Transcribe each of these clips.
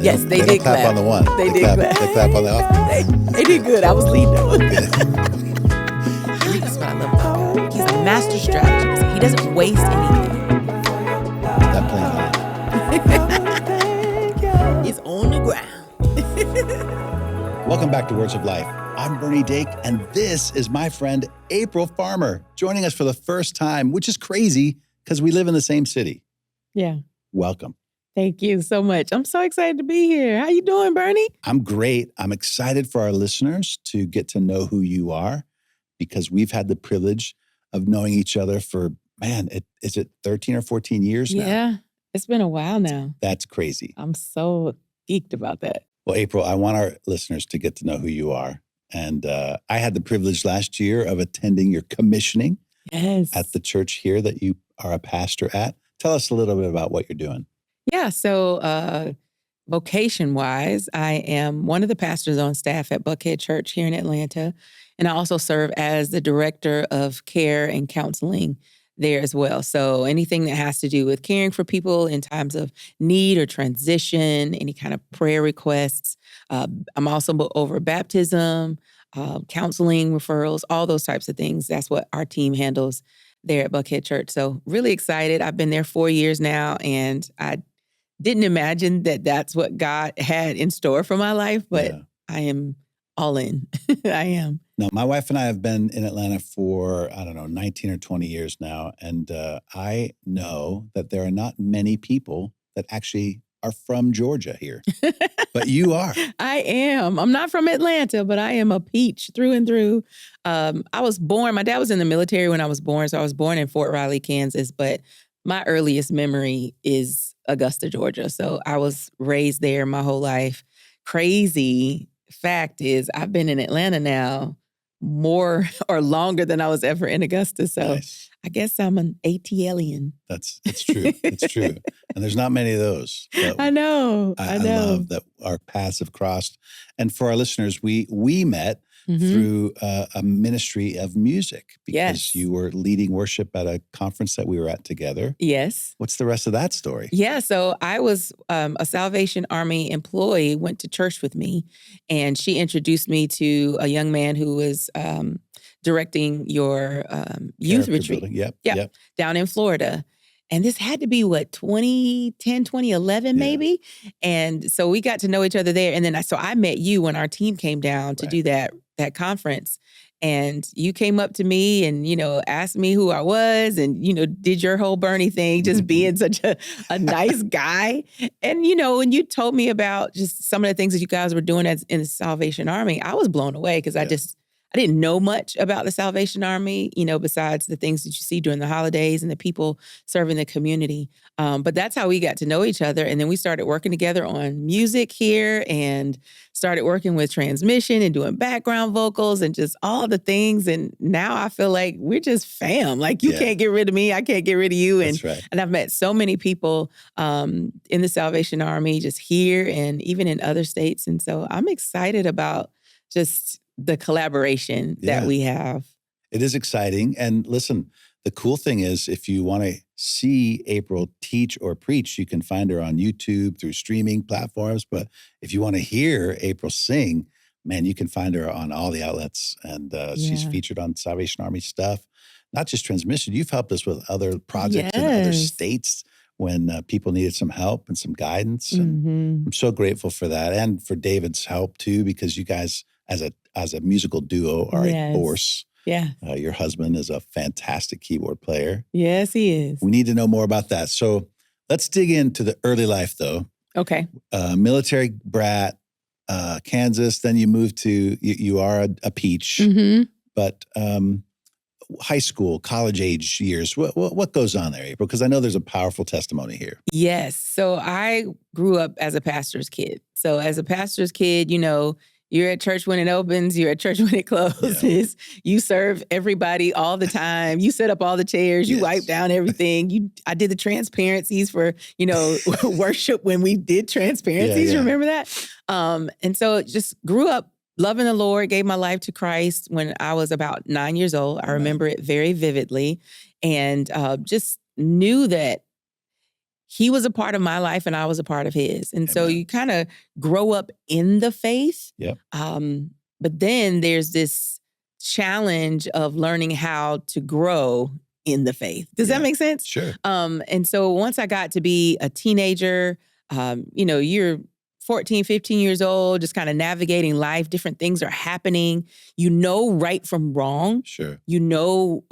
Yes, they did clap on the one. They did clap. They clap on the other. They did good. I was leading them. That's what I love about God. He's a master strategist. He doesn't waste anything. That plane. He's on the ground. Welcome back to Words of Life. I'm Bernie Dake, and this is my friend April Farmer joining us for the first time, which is crazy because we live in the same city. Yeah. Welcome. Thank you so much. I'm so excited to be here. How you doing, Bernie? I'm great. I'm excited for our listeners to get to know who you are because we've had the privilege of knowing each other for, is it 13 or 14 years now? Yeah, it's been a while now. That's crazy. I'm so geeked about that. Well, April, I want our listeners to get to know who you are. And I had the privilege last year of attending your commissioning at the church here that you are a pastor at. Tell us a little bit about what you're doing. Yeah, so vocation-wise, I am one of the pastors on staff at Buckhead Church here in Atlanta, and I also serve as the director of care and counseling there as well. So anything that has to do with caring for people in times of need or transition, any kind of prayer requests. I'm also over baptism, counseling, referrals, all those types of things. That's what our team handles there at Buckhead Church. So really excited. I've been there 4 years now, and I didn't imagine that that's what God had in store for my life, but I am all in. I am. No, my wife and I have been in Atlanta for, 19 or 20 years now. And I know that there are not many people that actually are from Georgia here, but you are. I am. I'm not from Atlanta, but I am a peach through and through. I was born, my dad was in the military when I was born. So I was born in Fort Riley, Kansas, but my earliest memory is Augusta, Georgia. So I was raised there my whole life. Crazy fact is I've been in Atlanta now more or longer than I was ever in Augusta. So nice. I guess I'm an ATLian. It's true. It's true. And there's not many of those. I know. I love that our paths have crossed. And for our listeners, we met through a ministry of music because you were leading worship at a conference that we were at together. Yes. What's the rest of that story? Yeah. So I was a Salvation Army employee, went to church with me, and she introduced me to a young man who was directing your youth retreat. Yep. Down in Florida. And this had to be, 2010, 2011 maybe? And so we got to know each other there. And then I met you when our team came down to do that conference. And you came up to me and, asked me who I was and, did your whole Bernie thing, just being such a nice guy. And, when you told me about just some of the things that you guys were doing in the Salvation Army, I was blown away because I didn't know much about the Salvation Army, besides the things that you see during the holidays and the people serving the community. But that's how we got to know each other. And then we started working together on music here and started working with transmission and doing background vocals and just all the things. And now I feel like we're just fam. Like you can't get rid of me. I can't get rid of you. And I've met so many people in the Salvation Army just here and even in other states. And so I'm excited about just the collaboration that we have. It is exciting. And listen, the cool thing is if you want to see April teach or preach, you can find her on YouTube through streaming platforms. But if you want to hear April sing, man, you can find her on all the outlets. And she's featured on Salvation Army stuff, not just transmission. You've helped us with other projects in other states when people needed some help and some guidance. And I'm so grateful for that. And for David's help too, because you guys as a musical duo are a force. Yeah. Your husband is a fantastic keyboard player. Yes, he is. We need to know more about that. So let's dig into the early life though. Okay. Military brat, Kansas, then you moved to, you are a peach, but high school, college age years, what goes on there, April? Because I know there's a powerful testimony here. Yes. So I grew up as a pastor's kid. So as a pastor's kid, you're at church when it opens, you're at church when it closes. Yeah. You serve everybody all the time. You set up all the chairs, you wipe down everything. I did the transparencies for, worship when we did transparencies. Remember that? And so just grew up loving the Lord, gave my life to Christ when I was about 9 years old. I remember it very vividly and just knew that he was a part of my life and I was a part of his. And so Amen. you kind of grow up in the faith. Yep. But then there's this challenge of learning how to grow in the faith. Does that make sense? Sure. And so once I got to be a teenager, you're 14, 15 years old, just kind of navigating life. Different things are happening. You know right from wrong. Sure. You know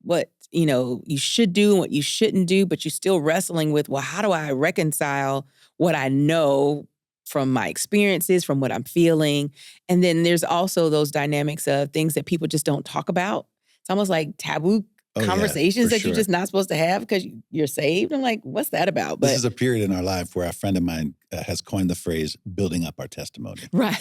what you should do and what you shouldn't do, but you're still wrestling with, well, how do I reconcile what I know from my experiences, from what I'm feeling? And then there's also those dynamics of things that people just don't talk about. It's almost like taboo conversations that you're just not supposed to have because you're saved. I'm like, what's that about? But this is a period in our life where a friend of mine has coined the phrase building up our testimony. Right.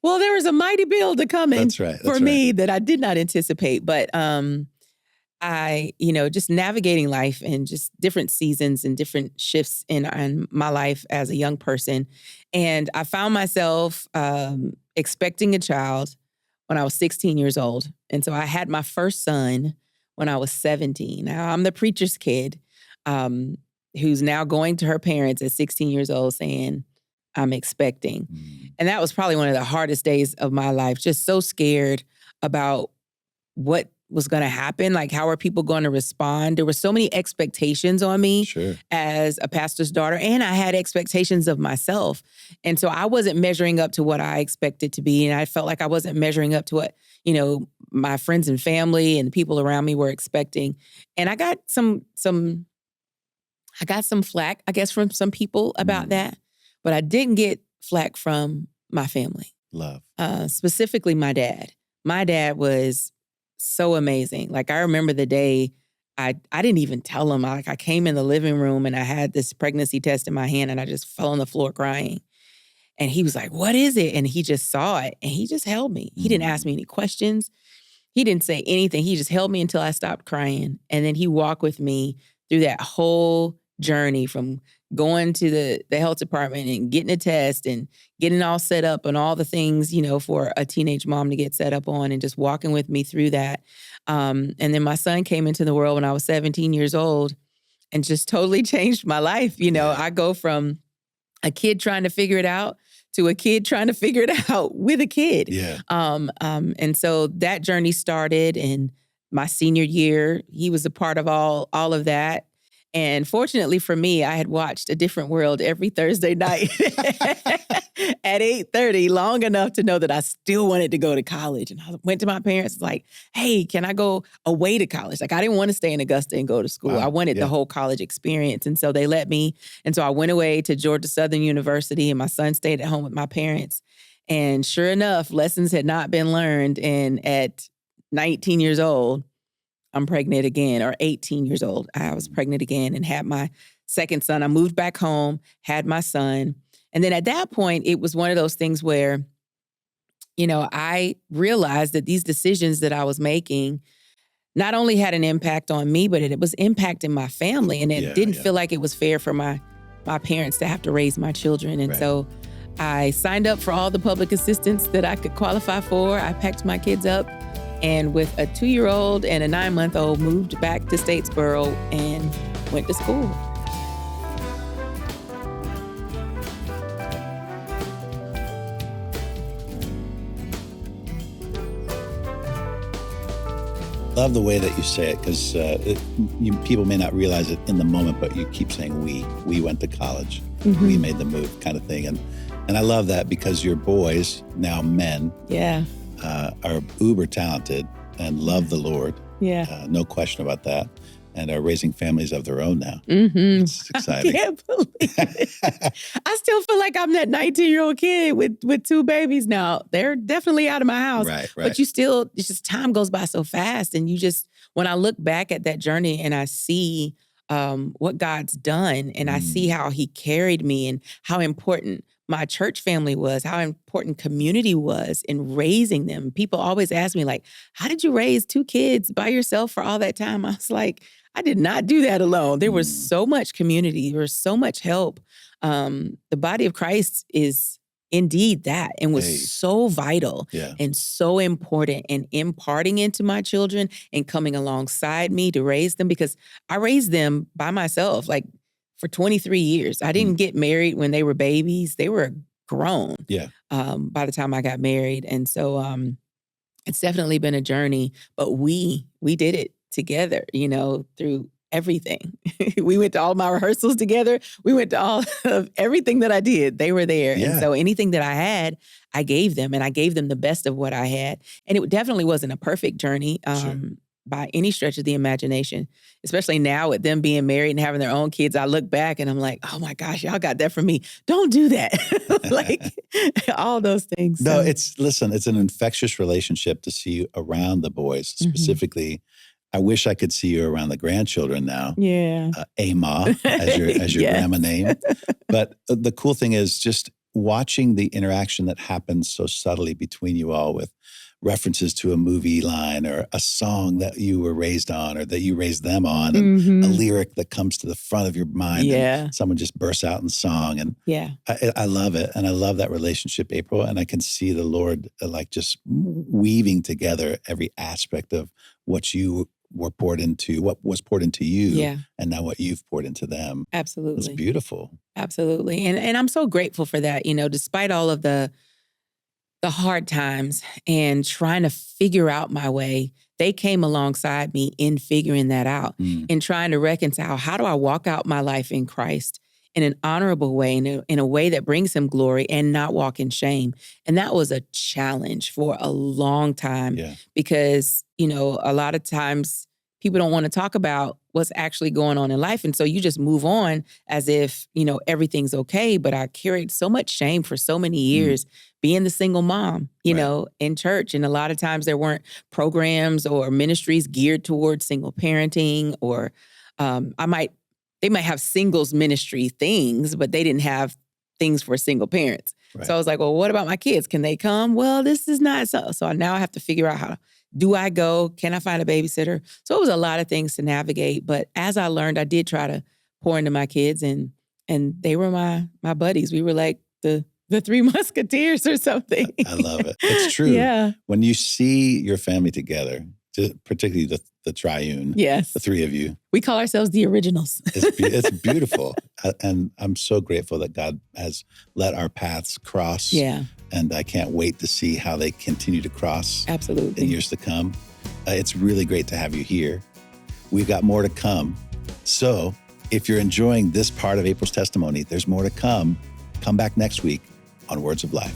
Well, there was a mighty build coming for me that I did not anticipate. But I, just navigating life and just different seasons and different shifts in my life as a young person. And I found myself expecting a child when I was 16 years old. And so I had my first son when I was 17. Now, I'm the preacher's kid who's now going to her parents at 16 years old saying, I'm expecting. And that was probably one of the hardest days of my life, just so scared about what was going to happen. Like, how are people going to respond? There were so many expectations on me as a pastor's daughter, and I had expectations of myself. And so I wasn't measuring up to what I expected to be. And I felt like I wasn't measuring up to what, my friends and family and the people around me were expecting. And I got some flack, I guess, from some people about that. But I didn't get flack from my family. Love. Specifically my dad. My dad was so amazing. Like, I remember the day I didn't even tell him. I came in the living room and I had this pregnancy test in my hand and I just fell on the floor crying. And he was like, what is it? And he just saw it and he just held me. He didn't ask me any questions. He didn't say anything. He just held me until I stopped crying. And then he walked with me through that whole journey from going to the health department and getting a test and getting all set up and all the things, for a teenage mom to get set up on, and just walking with me through that. And then my son came into the world when I was 17 years old and just totally changed my life. I go from a kid trying to figure it out to a kid trying to figure it out with a kid. Yeah. And so that journey started in my senior year. He was a part of all of that. And fortunately for me, I had watched A Different World every Thursday night at 8:30, long enough to know that I still wanted to go to college. And I went to my parents like, hey, can I go away to college? Like, I didn't want to stay in Augusta and go to school. I wanted the whole college experience. And so they let me. And so I went away to Georgia Southern University, and my son stayed at home with my parents. And sure enough, lessons had not been learned. And at 19 years old, I'm pregnant again, or 18 years old. I was pregnant again and had my second son. I moved back home, had my son. And then at that point, it was one of those things where, I realized that these decisions that I was making not only had an impact on me, but it was impacting my family. And it didn't feel like it was fair for my parents to have to raise my children. And so I signed up for all the public assistance that I could qualify for. I packed my kids up. And with a 2-year-old and a 9-month-old, moved back to Statesboro and went to school. Love the way that you say it, because people may not realize it in the moment, but you keep saying we went to college, we made the move, kind of thing. And I love that, because your boys, now men, are uber talented and love the Lord. Yeah. No question about that. And are raising families of their own now. It's exciting. I can't believe it. I still feel like I'm that 19-year-old kid with 2 babies now. They're definitely out of my house. Right. But it's just time goes by so fast. And when I look back at that journey and I see what God's done, and I see how he carried me and how important my church family was, how important community was in raising them. People always ask me, like, how did you raise 2 kids by yourself for all that time? I was like, I did not do that alone. There was so much community. There was so much help. The body of Christ is indeed that, and was Hey. so vital Yeah. and so important in imparting into my children and coming alongside me to raise them, because I raised them by myself, like for 23 years. I didn't get married when they were babies. They were grown Yeah. by the time I got married. And so it's definitely been a journey, but we did it together, through everything. We went to all my rehearsals together. We went to all of everything that I did. They were there. And Yeah. so anything that I had, I gave them, and I gave them the best of what I had. And it definitely wasn't a perfect journey Sure. by any stretch of the imagination, especially now with them being married and having their own kids. I look back and I'm like, oh my gosh, y'all got that from me. Don't do that. Like all those things. No, So, it's an infectious relationship to see you around the boys. Specifically, I wish I could see you around the grandchildren now. yeah. Ama, as your Yes. grandma name. But the cool thing is just watching the interaction that happens so subtly between you all with references to a movie line or a song that you were raised on or that you raised them on, and a lyric that comes to the front of your mind, Yeah. and someone just bursts out in song. And Yeah. I love it. And I love that relationship, April. And I can see the Lord like just weaving together every aspect of what you were poured into, what was poured into you, Yeah. and now what you've poured into them. It's Absolutely. beautiful. Absolutely. And I'm so grateful for that, despite all of the hard times and trying to figure out my way, they came alongside me in figuring that out, in trying to reconcile, how do I walk out my life in Christ in an honorable way, in a way that brings him glory and not walk in shame. And that was a challenge for a long time Yeah. because, a lot of times people don't want to talk about what's actually going on in life. And so you just move on as if, everything's okay. But I carried so much shame for so many years being the single mom, Right. in church. And a lot of times there weren't programs or ministries geared towards single parenting, or they might have singles ministry things, but they didn't have things for single parents. Right. So I was like, well, what about my kids? Can they come? Well, this is not so. So now I have to figure out do I go? Can I find a babysitter? So it was a lot of things to navigate. But as I learned, I did try to pour into my kids, and they were my buddies. We were like the Three Musketeers or something. I love it. It's true. Yeah. When you see your family together, particularly the triune, Yes. the three of you, We call ourselves the originals. it's beautiful. And I'm so grateful that God has let our paths cross. Yeah. And I can't wait to see how they continue to cross Absolutely. in years to come. It's really great to have you here. We've got more to come. So if you're enjoying this part of April's testimony, there's more to come. Come back next week on Words of Life.